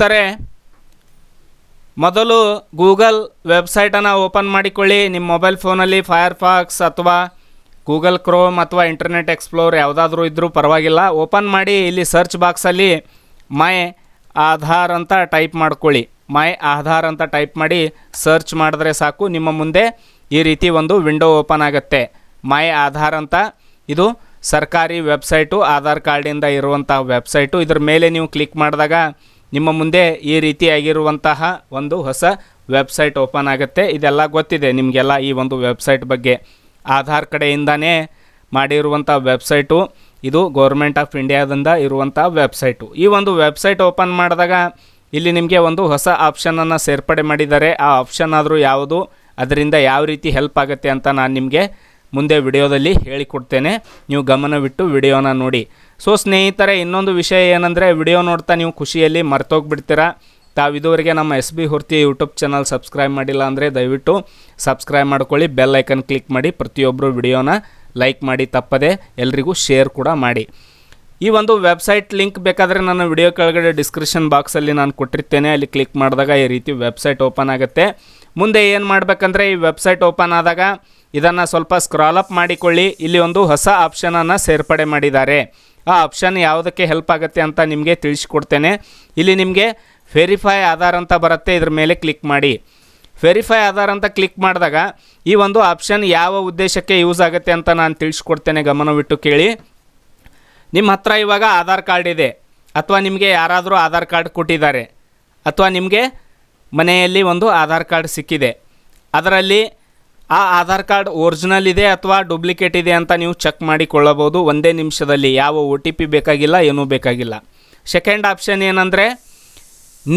ತಾರೆ ಮೊದಲು Google ವೆಬ್ಸೈಟನ್ನು open ಮಾಡಿಕೊಳ್ಳಿ. ನಿಮ್ಮ ಮೊಬೈಲ್ ಫೋನಲ್ಲಿ ಫೈರ್ಫಾಕ್ಸ್ ಅಥವಾ ಗೂಗಲ್ ಕ್ರೋಮ್ ಅಥವಾ ಇಂಟರ್ನೆಟ್ ಎಕ್ಸ್ಪ್ಲೋರ್ ಯಾವುದಾದ್ರೂ ಇದ್ದರೂ ಪರವಾಗಿಲ್ಲ. ಓಪನ್ ಮಾಡಿ ಇಲ್ಲಿ ಸರ್ಚ್ ಬಾಕ್ಸಲ್ಲಿ ಮೈ ಆಧಾರ್ ಅಂತ ಟೈಪ್ ಮಾಡ್ಕೊಳ್ಳಿ. ಮೈ ಆಧಾರ್ ಅಂತ ಟೈಪ್ ಮಾಡಿ ಸರ್ಚ್ ಮಾಡಿದ್ರೆ ಸಾಕು, ನಿಮ್ಮ ಮುಂದೆ ಈ ರೀತಿ ಒಂದು ವಿಂಡೋ ಓಪನ್ ಆಗುತ್ತೆ. ಮೈ ಆಧಾರ್ ಅಂತ ಇದು ಸರ್ಕಾರಿ ವೆಬ್ಸೈಟು, ಆಧಾರ್ ಕಾರ್ಡಿಂದ ಇರುವಂಥ ವೆಬ್ಸೈಟು. ಇದ್ರ ಮೇಲೆ ನೀವು ಕ್ಲಿಕ್ ಮಾಡಿದಾಗ ನಿಮ್ಮ ಮುಂದೆ ಈ ರೀತಿಯಾಗಿರುವಂತಹ ಒಂದು ಹೊಸ ವೆಬ್ಸೈಟ್ ಓಪನ್ ಆಗುತ್ತೆ. ಇದೆಲ್ಲ ಗೊತ್ತಿದೆ ನಿಮಗೆಲ್ಲ ಈ ಒಂದು ವೆಬ್ಸೈಟ್ ಬಗ್ಗೆ. ಆಧಾರ್ ಕಡೆಯಿಂದನೇ ಮಾಡಿರುವಂಥ ವೆಬ್ಸೈಟು ಇದು, ಗೌರ್ಮೆಂಟ್ ಆಫ್ ಇಂಡಿಯಾದಿಂದ ಇರುವಂಥ ವೆಬ್ಸೈಟು. ಈ ಒಂದು ವೆಬ್ಸೈಟ್ ಓಪನ್ ಮಾಡಿದಾಗ ಇಲ್ಲಿ ನಿಮಗೆ ಒಂದು ಹೊಸ ಆಪ್ಷನನ್ನು ಸೇರ್ಪಡೆ ಮಾಡಿದ್ದಾರೆ. ಆ ಆಪ್ಷನ್ ಆದರೂ ಯಾವುದು, ಅದರಿಂದ ಯಾವ ರೀತಿ ಹೆಲ್ಪ್ ಆಗುತ್ತೆ ಅಂತ ನಾನು ನಿಮಗೆ ಮುಂದೆ ವಿಡಿಯೋದಲ್ಲಿ ಹೇಳಿಕೊಡ್ತೇನೆ. ನೀವು ಗಮನವಿಟ್ಟು ವಿಡಿಯೋನ ನೋಡಿ. ಸೊ ಸ್ನೇಹಿತರೆ, ಇನ್ನೊಂದು ವಿಷಯ ಏನಂದರೆ, ವಿಡಿಯೋ ನೋಡ್ತಾ ನೀವು ಖುಷಿಯಲ್ಲಿ ಮರ್ತೋಗ್ಬಿಡ್ತೀರಾ. ತಾವು ಇದುವರೆಗೆ ನಮ್ಮ SB ಹುರ್ತಿ ಯೂಟ್ಯೂಬ್ ಚಾನಲ್ ಸಬ್ಸ್ಕ್ರೈಬ್ ಮಾಡಿಲ್ಲ ಅಂದರೆ ದಯವಿಟ್ಟು ಸಬ್ಸ್ಕ್ರೈಬ್ ಮಾಡ್ಕೊಳ್ಳಿ. ಬೆಲ್ ಐಕನ್ ಕ್ಲಿಕ್ ಮಾಡಿ, ಪ್ರತಿಯೊಬ್ಬರು ವಿಡಿಯೋನ ಲೈಕ್ ಮಾಡಿ, ತಪ್ಪದೆ ಎಲ್ರಿಗೂ ಶೇರ್ ಕೂಡ ಮಾಡಿ. ಈ ಒಂದು ವೆಬ್ಸೈಟ್ ಲಿಂಕ್ ಬೇಕಾದರೆ ನನ್ನ ವಿಡಿಯೋ ಕೆಳಗಡೆ ಡಿಸ್ಕ್ರಿಪ್ಷನ್ ಬಾಕ್ಸಲ್ಲಿ ನಾನು ಕೊಟ್ಟಿರ್ತೇನೆ. ಅಲ್ಲಿ ಕ್ಲಿಕ್ ಮಾಡಿದಾಗ ಈ ರೀತಿ ವೆಬ್ಸೈಟ್ ಓಪನ್ ಆಗುತ್ತೆ. ಮುಂದೆ ಏನು ಮಾಡಬೇಕಂದ್ರೆ, ಈ ವೆಬ್ಸೈಟ್ ಓಪನ್ ಆದಾಗ ಇದನ್ನು ಸ್ವಲ್ಪ ಸ್ಕ್ರಾಲ್ ಅಪ್ ಮಾಡಿಕೊಳ್ಳಿ. ಇಲ್ಲಿ ಒಂದು ಹೊಸ ಆಪ್ಷನನ್ನು ಸೇರ್ಪಡೆ ಮಾಡಿದ್ದಾರೆ. ಆ ಆಪ್ಷನ್ ಯಾವುದಕ್ಕೆ ಹೆಲ್ಪ್ ಆಗುತ್ತೆ ಅಂತ ನಿಮಗೆ ತಿಳಿಸ್ಕೊಡ್ತೇನೆ. ಇಲ್ಲಿ ನಿಮಗೆ ವೆರಿಫೈ ಆಧಾರ್ ಅಂತ ಬರುತ್ತೆ, ಇದ್ರ ಮೇಲೆ ಕ್ಲಿಕ್ ಮಾಡಿ. ವೆರಿಫೈ ಆಧಾರ್ ಅಂತ ಕ್ಲಿಕ್ ಮಾಡಿದಾಗ ಈ ಒಂದು ಆಪ್ಷನ್ ಯಾವ ಉದ್ದೇಶಕ್ಕೆ ಯೂಸ್ ಆಗುತ್ತೆ ಅಂತ ನಾನು ತಿಳಿಸ್ಕೊಡ್ತೇನೆ, ಗಮನವಿಟ್ಟು ಕೇಳಿ. ನಿಮ್ಮ ಹತ್ರ ಇವಾಗ ಆಧಾರ್ ಕಾರ್ಡ್ ಇದೆ, ಅಥವಾ ನಿಮಗೆ ಯಾರಾದರೂ ಆಧಾರ್ ಕಾರ್ಡ್ ಕೊಟ್ಟಿದ್ದಾರೆ, ಅಥವಾ ನಿಮಗೆ ಮನೆಯಲ್ಲಿ ಒಂದು ಆಧಾರ್ ಕಾರ್ಡ್ ಸಿಕ್ಕಿದೆ. ಅದರಲ್ಲಿ ಆ ಆಧಾರ್ ಕಾರ್ಡ್ ಒರಿಜಿನಲ್ ಇದೆ ಅಥವಾ ಡೂಪ್ಲಿಕೇಟ್ ಇದೆ ಅಂತ ನೀವು ಚೆಕ್ ಮಾಡಿಕೊಳ್ಳಬಹುದು ಒಂದೇ ನಿಮಿಷದಲ್ಲಿ. ಯಾವ OTP ಬೇಕಾಗಿಲ್ಲ, ಏನೂ ಬೇಕಾಗಿಲ್ಲ. ಸೆಕೆಂಡ್ ಆಪ್ಷನ್ ಏನಂದರೆ,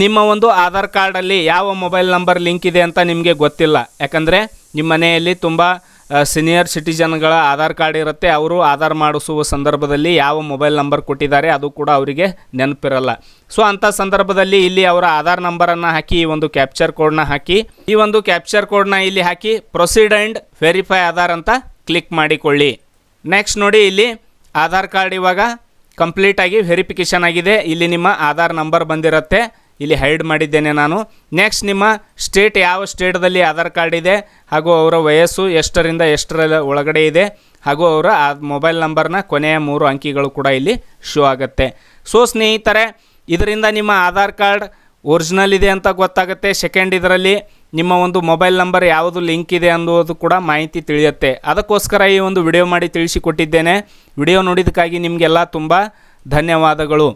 ನಿಮ್ಮ ಒಂದು ಆಧಾರ್ ಕಾರ್ಡಲ್ಲಿ ಯಾವ ಮೊಬೈಲ್ ನಂಬರ್ ಲಿಂಕ್ ಇದೆ ಅಂತ ನಿಮಗೆ ಗೊತ್ತಿಲ್ಲ. ಯಾಕಂದರೆ ನಿಮ್ಮ ಮನೆಯಲ್ಲಿ ತುಂಬ ಸೀನಿಯರ್ ಸಿಟಿಜನ್ಗಳ ಆಧಾರ್ ಕಾರ್ಡ್ ಇರುತ್ತೆ. ಅವರು ಆಧಾರ್ ಮಾಡಿಸುವ ಸಂದರ್ಭದಲ್ಲಿ ಯಾವ ಮೊಬೈಲ್ ನಂಬರ್ ಕೊಟ್ಟಿದ್ದಾರೆ ಅದು ಕೂಡ ಅವರಿಗೆ ನೆನಪಿರಲ್ಲ. ಸೊ ಅಂಥ ಸಂದರ್ಭದಲ್ಲಿ ಇಲ್ಲಿ ಅವರ ಆಧಾರ್ ನಂಬರನ್ನು ಹಾಕಿ, ಈ ಒಂದು ಕ್ಯಾಪ್ಚರ್ ಕೋಡ್ನ ಹಾಕಿ, ಈ ಒಂದು ಕ್ಯಾಪ್ಚರ್ ಕೋಡ್ನ ಇಲ್ಲಿ ಹಾಕಿ ಪ್ರೊಸೀಡ್ ಆ್ಯಂಡ್ ವೆರಿಫೈ ಆಧಾರ್ ಅಂತ ಕ್ಲಿಕ್ ಮಾಡಿಕೊಳ್ಳಿ. ನೆಕ್ಸ್ಟ್ ನೋಡಿ, ಇಲ್ಲಿ ಆಧಾರ್ ಕಾರ್ಡ್ ಇವಾಗ ಕಂಪ್ಲೀಟಾಗಿ ವೆರಿಫಿಕೇಷನ್ ಆಗಿದೆ. ಇಲ್ಲಿ ನಿಮ್ಮ ಆಧಾರ್ ನಂಬರ್ ಬಂದಿರುತ್ತೆ, ಇಲ್ಲಿ ಹೈಡ್ ಮಾಡಿದ್ದೇನೆ ನಾನು. ನೆಕ್ಸ್ಟ್ ನಿಮ್ಮ ಸ್ಟೇಟ್, ಯಾವ ಸ್ಟೇಟ್ದಲ್ಲಿ ಆಧಾರ್ ಕಾರ್ಡ್ ಇದೆ, ಹಾಗೂ ಅವರ ವಯಸ್ಸು ಎಷ್ಟರಿಂದ ಎಷ್ಟರ ಒಳಗಡೆ ಇದೆ, ಹಾಗೂ ಅವರ ಮೊಬೈಲ್ ನಂಬರ್ನ ಕೊನೆಯ 3 ಅಂಕಿಗಳು ಕೂಡ ಇಲ್ಲಿ ಶೋ ಆಗುತ್ತೆ. ಸೊ ಸ್ನೇಹಿತರೆ, ಇದರಿಂದ ನಿಮ್ಮ ಆಧಾರ್ ಕಾರ್ಡ್ ಒರಿಜಿನಲ್ ಇದೆ ಅಂತ ಗೊತ್ತಾಗುತ್ತೆ. ಸೆಕೆಂಡ್, ಇದರಲ್ಲಿ ನಿಮ್ಮ ಒಂದು ಮೊಬೈಲ್ ನಂಬರ್ ಯಾವುದು ಲಿಂಕ್ ಇದೆ ಅನ್ನೋದು ಕೂಡ ಮಾಹಿತಿ ತಿಳಿಯುತ್ತೆ. ಅದಕ್ಕೋಸ್ಕರ ಈ ಒಂದು ವಿಡಿಯೋ ಮಾಡಿ ತಿಳಿಸಿಕೊಟ್ಟಿದ್ದೇನೆ. ವಿಡಿಯೋ ನೋಡಿದ್ದಕ್ಕಾಗಿ ನಿಮಗೆಲ್ಲ ತುಂಬ ಧನ್ಯವಾದಗಳು.